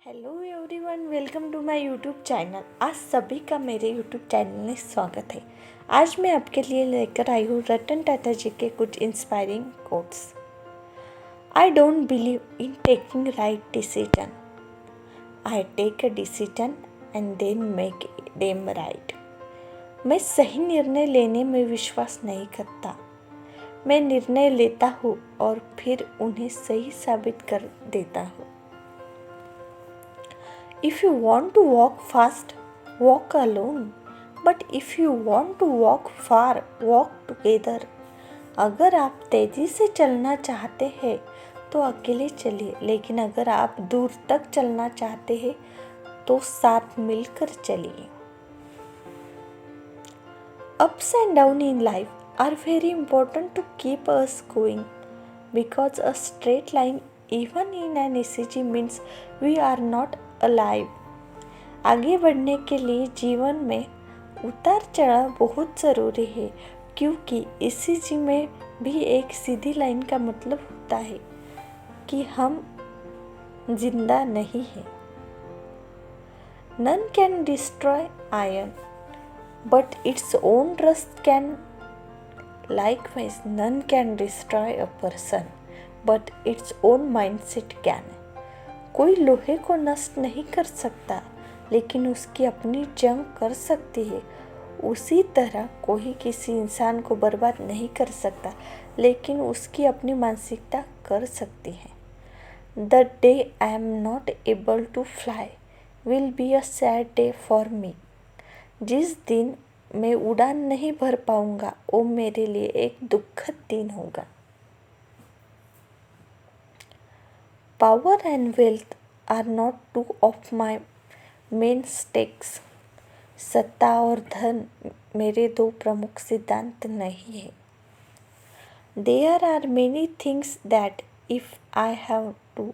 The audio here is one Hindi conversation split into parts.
Hello everyone, welcome to my YouTube channel. आज सभी का मेरे यूट्यूब चैनल में स्वागत है। आज मैं आपके लिए लेकर आई हूँ रतन टाटा जी के कुछ inspiring quotes. I don't believe in taking right decision, I take a decision and then make them right. मैं सही निर्णय लेने में विश्वास नहीं करता, मैं निर्णय लेता हूँ और फिर उन्हें सही साबित कर देता हूँ। If you want to walk fast, walk alone. But if you want to walk far, walk together. अगर आप तेजी से चलना चाहते हैं तो अकेले चलिए, लेकिन अगर आप दूर तक चलना चाहते हैं तो साथ मिलकर चलिए। Ups and downs in life are very important to keep us going, because a straight line even in an ECG means we are not alive. आगे बढ़ने के लिए जीवन में उतार चढ़ाव बहुत ज़रूरी है, क्योंकि ECG में भी एक सीधी लाइन का मतलब होता है कि हम जिंदा नहीं हैं। None can destroy iron, but its own rust can. Likewise, none can destroy a person, but its own mindset can. कोई लोहे को नष्ट नहीं कर सकता, लेकिन उसकी अपनी जंग कर सकती है। उसी तरह कोई किसी इंसान को बर्बाद नहीं कर सकता, लेकिन उसकी अपनी मानसिकता कर सकती है। The day I am not able to fly will be a sad day for me. जिस दिन मैं उड़ान नहीं भर पाऊंगा वो मेरे लिए एक दुखद दिन होगा। Power and wealth are not two of my main stakes. सत्ता और धन मेरे दो प्रमुख सिद्धांत नहीं है। There are many things that if I have to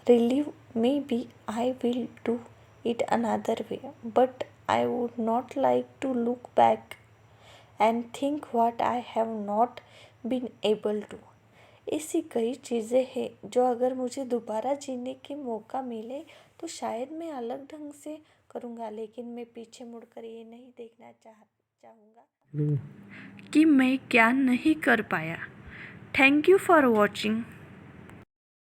relive, maybe I will do it another way. But I would not like to look back and think what I have not been able to. ऐसी कई चीज़ें हैं जो अगर मुझे दोबारा जीने की मौका मिले तो शायद मैं अलग ढंग से करूँगा, लेकिन मैं पीछे मुड़कर ये नहीं देखना चाहूँगा कि मैं क्या नहीं कर पाया। Thank you for watching.